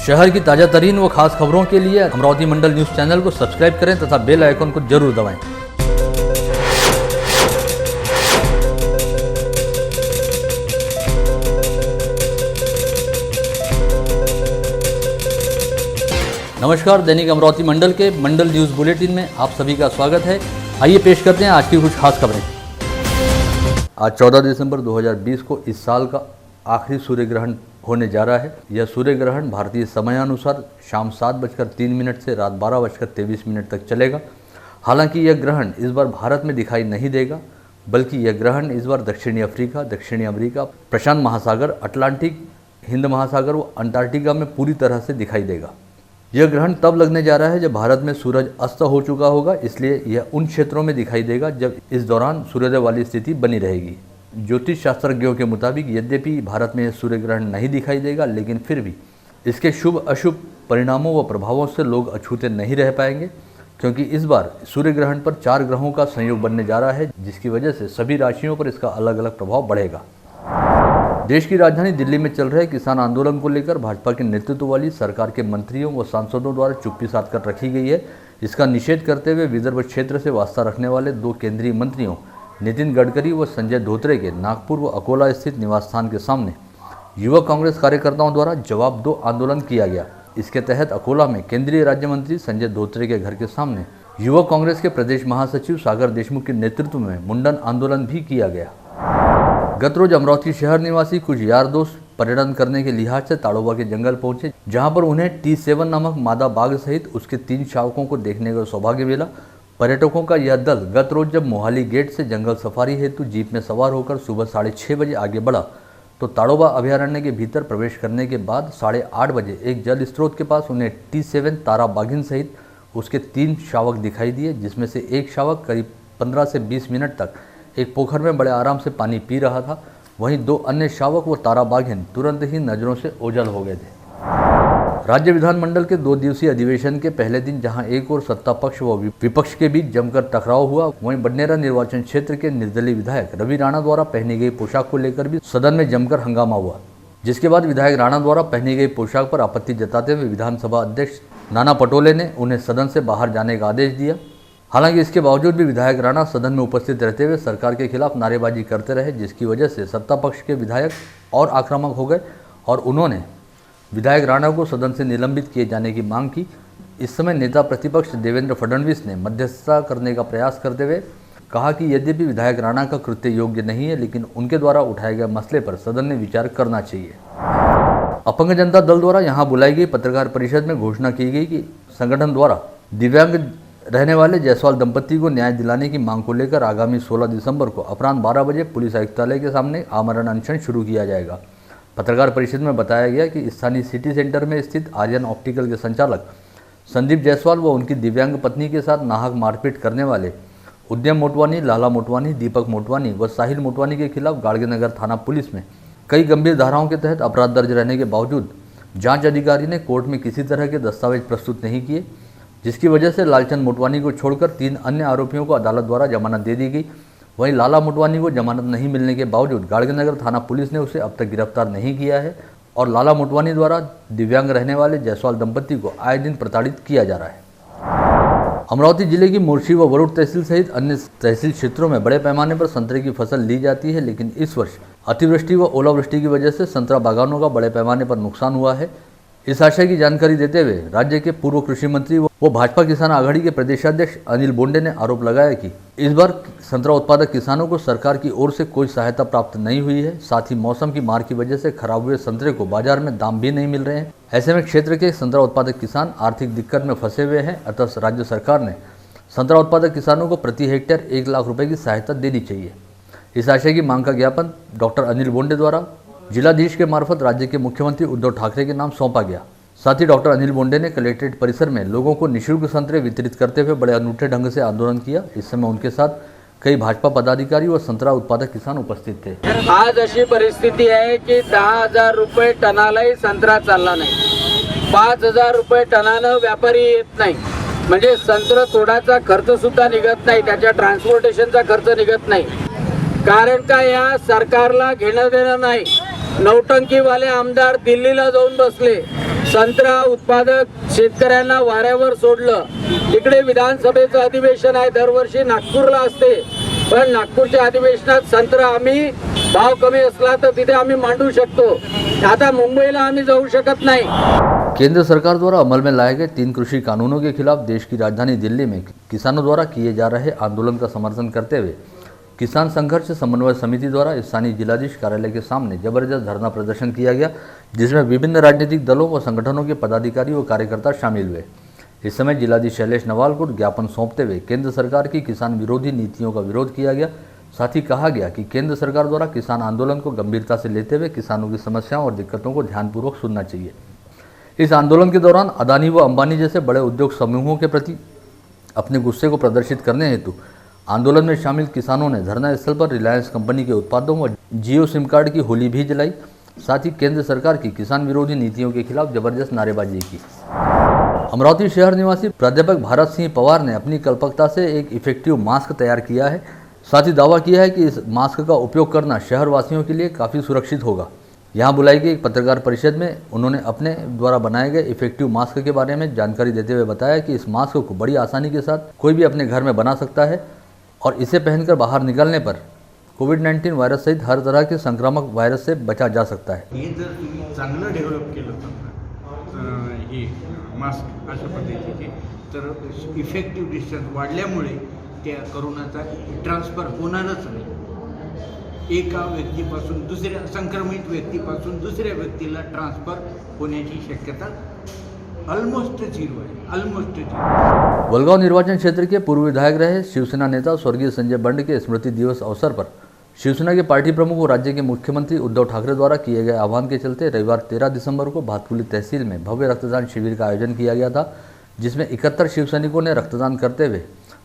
शहर की ताज़ा तरीन व खास खबरों के लिए अमरावती मंडल न्यूज़ चैनल को सब्सक्राइब करें तथा बेल आइकन को जरूर दबाएं। नमस्कार, दैनिक अमरावती मंडल के मंडल न्यूज़ बुलेटिन में आप सभी का स्वागत है। आइए पेश करते हैं आज की कुछ खास खबरें। आज 14 दिसंबर 2020 को इस साल का आखिरी सूर्य ग्रहण होने जा रहा है। यह सूर्य ग्रहण भारतीय समयानुसार शाम 7:03 से रात 12:23 तक चलेगा। हालांकि यह ग्रहण इस बार भारत में दिखाई नहीं देगा, बल्कि यह ग्रहण इस बार दक्षिणी अफ्रीका, दक्षिणी अमेरिका, प्रशांत महासागर, अटलांटिक, हिंद महासागर व अंटार्कटिका में पूरी तरह से दिखाई देगा। यह ग्रहण तब लगने जा रहा है जब भारत में सूरज अस्त हो चुका होगा, इसलिए यह उन क्षेत्रों में दिखाई देगा जब इस दौरान सूर्योदय वाली स्थिति बनी रहेगी। ज्योतिष शास्त्रज्ञों के मुताबिक यद्यपि भारत में यह सूर्य ग्रहण नहीं दिखाई देगा, लेकिन फिर भी इसके शुभ अशुभ परिणामों व प्रभावों से लोग अछूते नहीं रह पाएंगे, क्योंकि इस बार सूर्य ग्रहण पर 4 ग्रहों का संयोग बनने जा रहा है, जिसकी वजह से सभी राशियों पर इसका अलग अलग प्रभाव बढ़ेगा। देश की राजधानी दिल्ली में चल रहे किसान आंदोलन को लेकर भाजपा के नेतृत्व वाली सरकार के मंत्रियों व सांसदों द्वारा चुप्पी साध कर रखी गई है। इसका निषेध करते हुए विदर्भ क्षेत्र से वास्ता रखने वाले 2 केंद्रीय मंत्रियों नितिन गडकरी व संजय धोत्रे के नागपुर व अकोला स्थित निवास स्थान के सामने युवा कांग्रेस कार्यकर्ताओं द्वारा जवाब दो आंदोलन किया गया। इसके तहत अकोला में केंद्रीय राज्य मंत्री संजय धोत्रे के घर के सामने युवा कांग्रेस के प्रदेश महासचिव सागर देशमुख के नेतृत्व में मुंडन आंदोलन भी किया गया। गत रोज अमरावती शहर निवासी कुछ यार दोस्त पर्यटन करने के लिहाज से ताड़ोबा के जंगल पहुंचे, जहां पर उन्हें T7 नामक मादा बाघ सहित उसके 3 शावकों को देखने का सौभाग्य मिला। पर्यटकों का यह दल गत रोज जब मोहाली गेट से जंगल सफारी हेतु जीप में सवार होकर सुबह 6:30 बजे आगे बढ़ा, तो ताड़ोबा अभयारण्य के भीतर प्रवेश करने के बाद 8:30 बजे एक जल स्रोत के पास उन्हें T7 तारा बाघिन सहित उसके 3 शावक दिखाई दिए, जिसमें से एक शावक करीब 15 से 20 मिनट तक एक पोखर में बड़े आराम से पानी पी रहा था। वहीं 2 अन्य शावक व तारा बाघिन तुरंत ही नजरों से ओझल हो गए थे। राज्य विधानमंडल के 2 दिवसीय अधिवेशन के पहले दिन जहां एक और सत्ता पक्ष व विपक्ष के बीच जमकर टकराव हुआ, वहीं बडनेरा निर्वाचन क्षेत्र के निर्दलीय विधायक रवि राणा द्वारा पहनी गई पोशाक को लेकर भी सदन में जमकर हंगामा हुआ। जिसके बाद विधायक राणा द्वारा पहनी गई पोशाक पर आपत्ति जताते हुए विधानसभा अध्यक्ष नाना पटोले ने उन्हें सदन से बाहर जाने का आदेश दिया। हालांकि इसके बावजूद भी विधायक राणा सदन में उपस्थित रहते हुए सरकार के खिलाफ नारेबाजी करते रहे, जिसकी वजह से सत्ता पक्ष के विधायक और आक्रामक हो गए और उन्होंने विधायक राणा को सदन से निलंबित किए जाने की मांग की। इस समय नेता प्रतिपक्ष देवेंद्र फडणवीस ने मध्यस्थता करने का प्रयास करते हुए कहा कि यद्यपि विधायक राणा का कृत्य योग्य नहीं है, लेकिन उनके द्वारा उठाए गए मसले पर सदन ने विचार करना चाहिए। अपंग जनता दल द्वारा यहाँ बुलाई गई पत्रकार परिषद में घोषणा की गई कि संगठन द्वारा दिव्यांग रहने वाले जायसवाल दंपति को न्याय दिलाने की मांग को लेकर आगामी 16 दिसंबर को अपराह्न 12 बजे पुलिस आयुक्तालय के सामने आमरण अनशन शुरू किया जाएगा। पत्रकार परिषद में बताया गया कि स्थानीय सिटी सेंटर में स्थित आर्यन ऑप्टिकल के संचालक संदीप जायसवाल व उनकी दिव्यांग पत्नी के साथ नाहक मारपीट करने वाले उद्यम मोटवानी, लाला मोटवानी, दीपक मोटवानी व साहिल मोटवानी के खिलाफ गाड़गेनगर थाना पुलिस में कई गंभीर धाराओं के तहत अपराध दर्ज रहने के बावजूद जांच अधिकारी ने कोर्ट में किसी तरह के दस्तावेज प्रस्तुत नहीं किए, जिसकी वजह से लालचंद मोटवानी को छोड़कर 3 अन्य आरोपियों को अदालत द्वारा जमानत दे दी गई। वहीं लाला मोटवानी को जमानत नहीं मिलने के बावजूद गाड़गेनगर थाना पुलिस ने उसे अब तक गिरफ्तार नहीं किया है और लाला मोटवानी द्वारा दिव्यांग रहने वाले जायसवाल दंपति को आए दिन प्रताड़ित किया जा रहा है। अमरावती जिले की मोर्शी व वरुड़ तहसील सहित अन्य तहसील क्षेत्रों में बड़े पैमाने पर संतरे की फसल ली जाती है, लेकिन इस वर्ष अतिवृष्टि व ओलावृष्टि की वजह से संतरा बागानों का बड़े पैमाने पर नुकसान हुआ है। इस आशय की जानकारी देते हुए राज्य के पूर्व कृषि मंत्री व भाजपा किसान आघाड़ी के प्रदेशाध्यक्ष अनिल बोंडे ने आरोप लगाया कि इस बार संतरा उत्पादक किसानों को सरकार की ओर से कोई सहायता प्राप्त नहीं हुई है। साथ ही मौसम की मार की वजह से खराब हुए संतरे को बाजार में दाम भी नहीं मिल रहे हैं। ऐसे में क्षेत्र के संतरा उत्पादक किसान आर्थिक दिक्कत में फंसे हुए हैं। अतः राज्य सरकार ने संतरा उत्पादक किसानों को प्रति हेक्टेयर 1 लाख रुपए की सहायता देनी चाहिए। इस आशय की मांग का ज्ञापन डॉक्टर अनिल बोंडे द्वारा जिलाधीश के मार्फत राज्य के मुख्यमंत्री उद्धव ठाकरे के नाम सौंपा गया। साथ ही डॉक्टर अनिल बोंडे ने कलेक्ट्रेट परिसर में लोगों को निःशुल्क संतरे वितरित करते हुए बड़े अनूठे ढंग से आंदोलन किया। इस समय उनके साथ कई भाजपा पदाधिकारी व संतरा उत्पादक किसान उपस्थित थे। आज अशी परिस्थिती आहे की 10,000 रुपये टनालाही संत्रा चालला नाही, 5,000 रुपये टनानं व्यापारी येत नाही, म्हणजे संत्र तोडाचा खर्च सुद्धा निघत नाही, त्याच्या ट्रान्सपोर्टेशनचा खर्च निघत नाही। कारण का या सरकारला घेणं देणं नाही। नौटंकीवाले आमदार दिल्लीला जाऊन बसले, संत्रा उत्पादक शेतकऱ्यांना वाऱ्यावर सोडलं. इकडे विधानसभेचं अधिवेशन आहे, दरवर्षी नागपूरला असते, पण नागपूरच्या अधिवेशनात संत्रा आम्ही भाव कमी असला तर तिथे आम्ही मांडू शकतो. आता मुंबईला आम्ही जाऊ शकत नाही. केंद्र सरकार द्वारा अमल में लाए गए 3 कृषि कानूनों के खिलाफ देश की राजधानी दिल्ली में किसानों द्वारा किए जा रहे आंदोलन का समर्थन करते हुए किसान संघर्ष समन्वय समिति द्वारा स्थानीय जिलाधीश कार्यालय के सामने जबरदस्त धरना प्रदर्शन किया गया, जिसमें विभिन्न राजनीतिक दलों व संगठनों के पदाधिकारी व कार्यकर्ता शामिल हुए। इस समय जिलाधीश शैलेश नवाल को ज्ञापन सौंपते हुए केंद्र सरकार की किसान विरोधी नीतियों का विरोध किया गया। साथ ही कहा गया कि केंद्र सरकार द्वारा किसान आंदोलन को गंभीरता से लेते हुए किसानों की समस्याओं और दिक्कतों को ध्यानपूर्वक सुनना चाहिए। इस आंदोलन के दौरान अदानी व अंबानी जैसे बड़े उद्योग समूहों के प्रति अपने गुस्से को प्रदर्शित करने हेतु आंदोलन में शामिल किसानों ने धरना स्थल पर रिलायंस कंपनी के उत्पादों व जियो सिम कार्ड की होली भी जलाई। साथ ही केंद्र सरकार की किसान विरोधी नीतियों के खिलाफ जबरदस्त नारेबाजी की। अमरावती शहर निवासी प्राध्यापक भारत सिंह पवार ने अपनी कल्पकता से एक इफेक्टिव मास्क तैयार किया है। साथ ही दावा किया है कि इस मास्क का उपयोग करना शहर वासियों के लिए काफ़ी सुरक्षित होगा। यहाँ बुलाई गई एक पत्रकार परिषद में उन्होंने अपने द्वारा बनाए गए इफेक्टिव मास्क के बारे में जानकारी देते हुए बताया कि इस मास्क को बड़ी आसानी के साथ कोई भी अपने घर में बना सकता है और इसे पहनकर बाहर निकलने पर कोविड-19 वायरस सहित हर तरह के संक्रामक वायरस से बचा जा सकता है। हे जर तुम्ही चांगलं डेव्हलप केलं समजा हे मास्क अशा पद्धतीचे तर इफेक्टिव्ह डिस्टन्स वाढल्यामुळे त्या करोनाचा ट्रान्सफर होणारच नाही. एका व्यक्तीपासून दुसऱ्या संक्रमित व्यक्तीपासून दुसऱ्या व्यक्तीला ट्रान्सफर होण्याची शक्यता ऑलमोस्ट जीरो है, ऑलमोस्ट जीरो। वलगांव निर्वाचन क्षेत्र के पूर्व विधायक रहे शिवसेना नेता स्वर्गीय संजय बंड के स्मृति दिवस अवसर पर शिवसेना के पार्टी प्रमुख और राज्य के मुख्यमंत्री उद्धव ठाकरे द्वारा किए गए आह्वान के चलते रविवार 13 दिसंबर को भातकुली तहसील में भव्य रक्तदान शिविर का आयोजन किया गया था, जिसमें 71 शिवसैनिकों ने रक्तदान करते हुए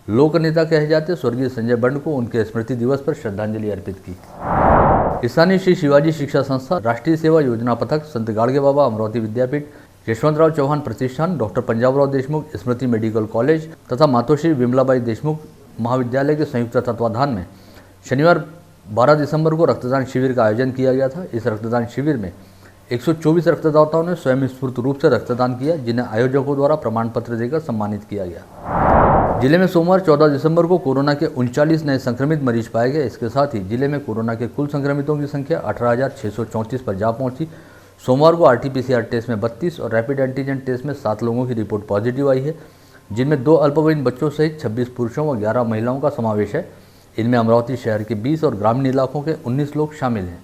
लोक नेता कहे जाते स्वर्गीय संजय बंड को उनके स्मृति दिवस पर श्रद्धांजलि अर्पित की। स्थानीय श्री शिवाजी शिक्षा संस्था, राष्ट्रीय सेवा योजना पथक, संत गाडगे बाबा अमरावती विद्यापीठ, यशवंतराव चौहान प्रतिष्ठान, डॉक्टर पंजाबराव देशमुख स्मृति मेडिकल कॉलेज तथा मातोश्री विमलाबाई देशमुख महाविद्यालय के संयुक्त तत्वाधान में शनिवार 12 दिसंबर को रक्तदान शिविर का आयोजन किया गया था। इस रक्तदान शिविर में 124 रक्तदाताओं ने स्वयं स्फूर्त रूप से रक्तदान किया, जिन्हें आयोजकों द्वारा प्रमाण पत्र देकर सम्मानित किया गया। जिले में सोमवार 14 दिसंबर को कोरोना के 39 नए संक्रमित मरीज पाए गए। इसके साथ ही जिले में कोरोना के कुल संक्रमितों की संख्या 18,634 पर जा पहुंची। सोमवार को RT-PCR टेस्ट में 32 और रैपिड एंटीजन टेस्ट में 7 लोगों की रिपोर्ट पॉजिटिव आई है, जिनमें 2 अल्पवयीन बच्चों सहित 26 पुरुषों व 11 महिलाओं का समावेश है। इनमें अमरावती शहर के 20 और ग्रामीण इलाकों के 19 लोग शामिल हैं।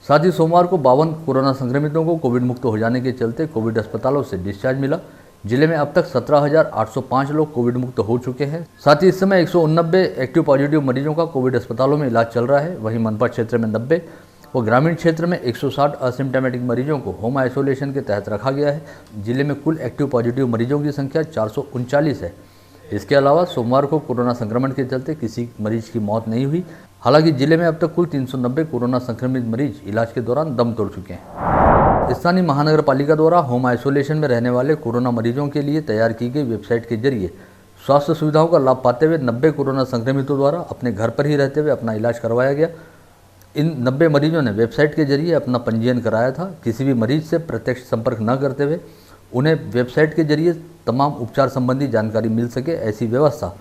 साथ ही सोमवार को 52 कोरोना संक्रमितों को कोविड मुक्त हो जाने के चलते कोविड अस्पतालों से डिस्चार्ज मिला। जिले में अब तक 17,805 लोग कोविड मुक्त हो चुके हैं। साथ ही इस समय 189 एक्टिव पॉजिटिव मरीजों का कोविड अस्पतालों में इलाज चल रहा है। वहीं मनपा क्षेत्र में 90 व ग्रामीण क्षेत्र में 160 असिम्टोमेटिक मरीजों को होम आइसोलेशन के तहत रखा गया है। जिले में कुल एक्टिव पॉजिटिव मरीजों की संख्या 439 है। इसके अलावा सोमवार को कोरोना संक्रमण के चलते किसी मरीज की मौत नहीं हुई। हालांकि जिले में अब तक कुल 390 कोरोना संक्रमित मरीज इलाज के दौरान दम तोड़ चुके हैं। स्थानीय महानगर पालिका द्वारा होम आइसोलेशन में रहने वाले कोरोना मरीजों के लिए तैयार की गई वेबसाइट के जरिए स्वास्थ्य सुविधाओं का लाभ पाते हुए 90 कोरोना संक्रमितों द्वारा अपने घर पर ही रहते हुए अपना इलाज करवाया गया। इन 90 मरीजों ने वेबसाइट के जरिए अपना पंजीयन कराया था। किसी भी मरीज से प्रत्यक्ष संपर्क न करते हुए उन्हें वेबसाइट के जरिए तमाम उपचार संबंधी जानकारी मिल सके, ऐसी व्यवस्था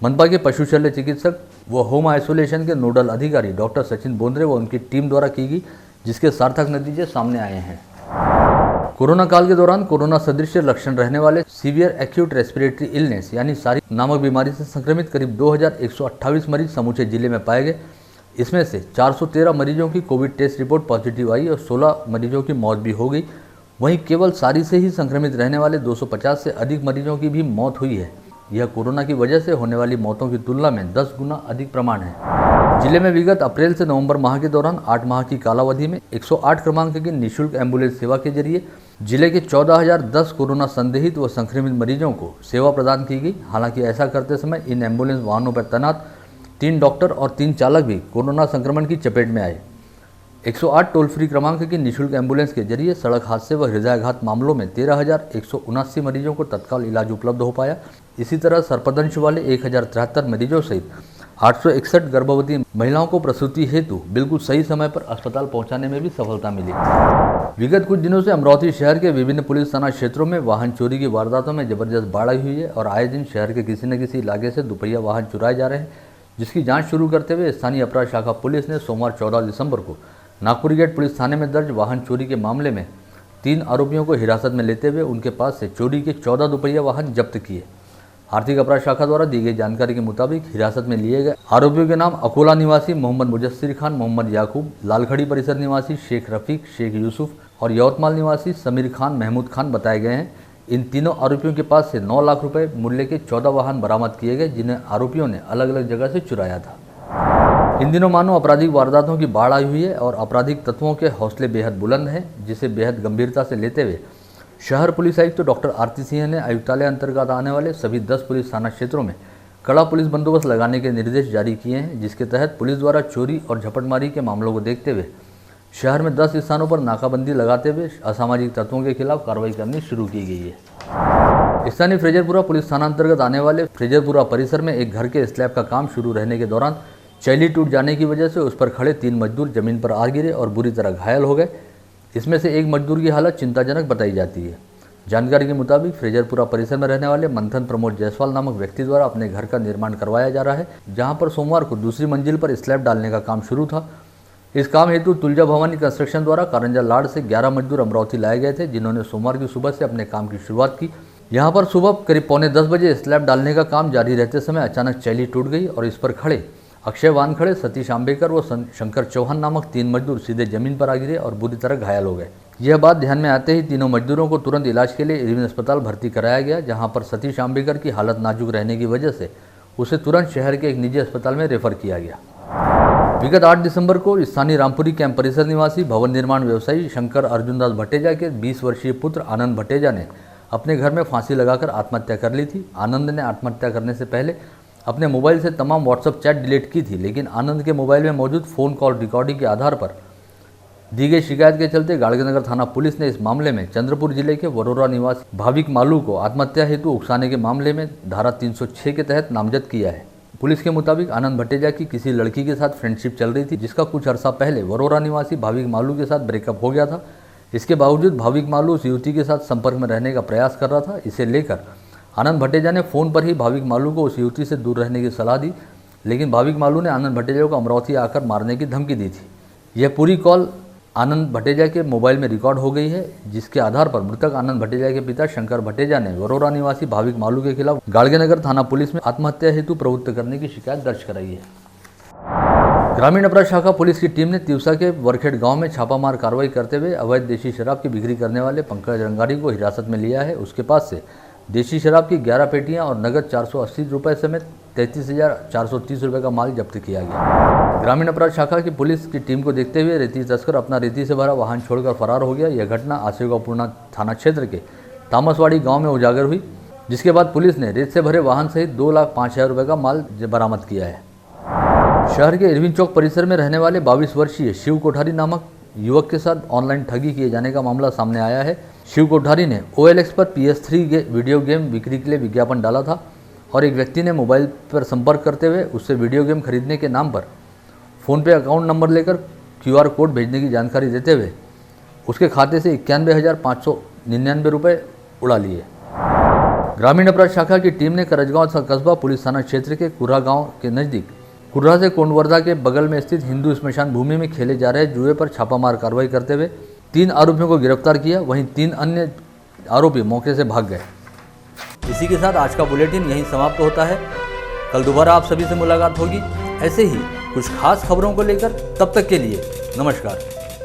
मनपा के पशु शल्य चिकित्सक व होम आइसोलेशन के नोडल अधिकारी डॉक्टर सचिन बोंद्रे व उनकी टीम द्वारा की गई, जिसके सार्थक नतीजे सामने आए हैं। कोरोना काल के दौरान कोरोना सदृश लक्षण रहने वाले सीवियर एक्यूट रेस्पिरेटरी इलनेस यानी सारी नामक बीमारी से संक्रमित करीब 2128 मरीज समूचे जिले में पाए गए। इसमें से 413 मरीजों की कोविड टेस्ट रिपोर्ट पॉजिटिव आई और 16 मरीजों की मौत भी हो गई। वहीं केवल सारी से ही संक्रमित रहने वाले 250 से अधिक मरीजों की भी मौत हुई है। यह कोरोना की वजह से होने वाली मौतों की तुलना में 10 गुना अधिक प्रमाण है। जिले में विगत अप्रैल से नवंबर माह के दौरान 8 माह की कालावधि में 108 क्रमांक की निःशुल्क एम्बुलेंस सेवा के जरिए जिले के 14,010 कोरोना संदिग्ध व संक्रमित मरीजों को सेवा प्रदान की गई। हालांकि ऐसा करते समय इन एम्बुलेंस वाहनों पर तैनात 3 डॉक्टर और 3 चालक भी कोरोना संक्रमण की चपेट में आए। 108 टोल फ्री क्रमांक की निःशुल्क एम्बुलेंस के जरिए सड़क हादसे व हृदयाघात मामलों में 13,179 मरीजों को तत्काल इलाज उपलब्ध हो पाया। इसी तरह सर्पदंश वाले 1,073 मरीजों सहित 861 गर्भवती महिलाओं को प्रसूति हेतु बिल्कुल सही समय पर अस्पताल पहुंचाने में भी सफलता मिली। विगत कुछ दिनों से अमरावती शहर के विभिन्न पुलिस थाना क्षेत्रों में वाहन चोरी की वारदातों में जबरदस्त बाढ़ आई हुई है और आए दिन शहर के किसी न किसी इलाके से दुपहिया वाहन चुराए जा रहे हैं, जिसकी जांच शुरू करते हुए स्थानीय अपराध शाखा पुलिस ने सोमवार 14 दिसंबर को नागपुर गेट पुलिस थाने में दर्ज वाहन चोरी के मामले में 3 आरोपियों को हिरासत में लेते हुए उनके पास से चोरी के 14 दुपहिया वाहन जब्त किए। आर्थिक अपराध शाखा द्वारा दी गई जानकारी के मुताबिक हिरासत में लिए गए आरोपियों के नाम अकोला निवासी मोहम्मद मुजस्सिर खान, मोहम्मद याकूब, लालखड़ी परिसर निवासी शेख रफीक, शेख यूसुफ और यवतमाल निवासी समीर खान, महमूद खान बताए गए हैं। इन तीनों आरोपियों के पास से 9 लाख रुपए मूल्य के 14 वाहन बरामद किए गए, जिन्हें आरोपियों ने अलग अलग जगह से चुराया था। इन दिनों मानो आपराधिक वारदातों की बाढ़ आई हुई है और आपराधिक तत्वों के हौसले बेहद बुलंद हैं, जिसे बेहद गंभीरता से लेते हुए शहर पुलिस आयुक्त डॉक्टर आरती सिंह ने आयुक्तालय अंतर्गत आने वाले सभी 10 पुलिस थाना क्षेत्रों में कड़ा पुलिस बंदोबस्त लगाने के निर्देश जारी किए हैं, जिसके तहत पुलिस द्वारा चोरी और झपटमारी के मामलों को देखते हुए शहर में 10 स्थानों पर नाकाबंदी लगाते हुए असामाजिक तत्वों के खिलाफ कार्रवाई करनी शुरू की गई है। स्थानीय फ्रेजरपुरा पुलिस थाना अंतर्गत आने वाले फ्रेजरपुरा परिसर में एक घर के स्लैब का काम शुरू रहने के दौरान चैली टूट जाने की वजह से उस पर खड़े 3 मजदूर जमीन पर आ गिरे और बुरी तरह घायल हो गए। इसमें से एक मजदूर की हालत चिंताजनक बताई जाती है। जानकारी के मुताबिक फ्रेजरपुरा परिसर में रहने वाले मंथन प्रमोद जायसवाल नामक व्यक्ति द्वारा अपने घर का निर्माण करवाया जा रहा है, जहां पर सोमवार को दूसरी मंजिल पर स्लैब डालने का काम शुरू था। इस काम हेतु तुलजा भवानी कंस्ट्रक्शन द्वारा कारंजा लाड़ से 11 मजदूर अमरावती लाए गए थे, जिन्होंने सोमवार की सुबह से अपने काम की शुरुआत की। यहाँ पर सुबह करीब 9:45 बजे स्लैब डालने का काम जारी रहते समय अचानक चैली टूट गई और इस पर खड़े अक्षय वानखड़े, सतीश आंबेकर व शंकर चौहान नामक 3 मजदूर सीधे जमीन पर आ गिरे और बुरी तरह घायल हो गए। यह बात ध्यान में आते ही तीनों मजदूरों को तुरंत इलाज के लिए इरविन अस्पताल भर्ती कराया गया, जहां पर सतीश आंबेकर की हालत नाजुक रहने की वजह से उसे तुरंत शहर के एक निजी अस्पताल में रेफर किया गया। विगत 8 दिसंबर को स्थानीय रामपुरी कैंप परिसर निवासी भवन निर्माण व्यवसायी शंकर अर्जुनदास भट्टेजा के 20 वर्षीय पुत्र आनंद भट्टेजा ने अपने घर में फांसी लगाकर आत्महत्या कर ली थी। आनंद ने आत्महत्या करने से पहले अपने मोबाइल से तमाम व्हाट्सएप चैट डिलीट की थी, लेकिन आनंद के मोबाइल में मौजूद फ़ोन कॉल रिकॉर्डिंग के आधार पर दी गई शिकायत के चलते गाड़गेनगर थाना पुलिस ने इस मामले में चंद्रपुर जिले के वरोरा निवासी भाविक मालू को आत्महत्या हेतु उकसाने के मामले में धारा 306 के तहत नामजद किया है। पुलिस के मुताबिक आनंद भट्टेजा की किसी लड़की के साथ फ्रेंडशिप चल रही थी, जिसका कुछ अर्सा पहले वरोरा निवासी भाविक मालू के साथ ब्रेकअप हो गया था। इसके बावजूद भाविक मालू उस युवती के साथ संपर्क में रहने का प्रयास कर रहा था। इसे लेकर आनंद भट्टेजा ने फ़ोन पर ही भाविक मालू को उस युवती से दूर रहने की सलाह दी, लेकिन भाविक मालू ने आनंद भट्टेजा को अमरावती आकर मारने की धमकी दी थी। यह पूरी कॉल आनंद भट्टेजा के मोबाइल में रिकॉर्ड हो गई है, जिसके आधार पर मृतक आनंद भट्टेजा के पिता शंकर भट्टेजा ने वरोरा निवासी भाविक मालू के खिलाफ गाड़गेनगर थाना पुलिस में आत्महत्या हेतु प्रवृत्त करने की शिकायत दर्ज कराई है। ग्रामीण अपराध शाखा पुलिस की टीम ने तिवसा के वरखेड़ गांव में छापामार कार्रवाई करते हुए अवैध देशी शराब की बिक्री करने वाले पंकज रंगारी को हिरासत में लिया है। उसके पास से देशी शराब की 11 पेटियां और नगद 480 रुपये समेत 33,430 रुपये का माल जब्त किया गया। ग्रामीण अपराध शाखा की पुलिस की टीम को देखते हुए रेती तस्कर अपना रेती से भरा वाहन छोड़कर फरार हो गया। यह घटना आसेगांवपूर्णा थाना क्षेत्र के तामसवाड़ी गांव में उजागर हुई, जिसके बाद पुलिस ने रेत से भरे वाहन सहित 2,05,000 रुपये का माल बरामद किया है। शहर के इरविन चौक परिसर में रहने वाले 22 वर्षीय शिव कोठारी नामक युवक के साथ ऑनलाइन ठगी किए जाने का मामला सामने आया है। शिव कोठारी ने OLX पर PS3 वीडियो गेम बिक्री के लिए विज्ञापन डाला था और एक व्यक्ति ने मोबाइल पर संपर्क करते हुए उससे वीडियो गेम खरीदने के नाम पर फ़ोनपे अकाउंट नंबर लेकर QR कोड भेजने की जानकारी देते हुए उसके खाते से 91,599 रुपये उड़ा लिए। ग्रामीण अपराध शाखा की टीम ने करजगांव कस्बा पुलिस थाना क्षेत्र के कुर्रा गांव के नज़दीक कुर्रा से कोंडवर्धा के बगल में स्थित हिंदू स्मशान भूमि में खेले जा रहे जुए पर छापामार कार्रवाई करते हुए 3 आरोपियों को गिरफ्तार किया। वहीं 3 अन्य आरोपी मौके से भाग गए। इसी के साथ आज का बुलेटिन यहीं समाप्त होता है। कल दोबारा आप सभी से मुलाकात होगी ऐसे ही कुछ खास खबरों को लेकर। तब तक के लिए नमस्कार।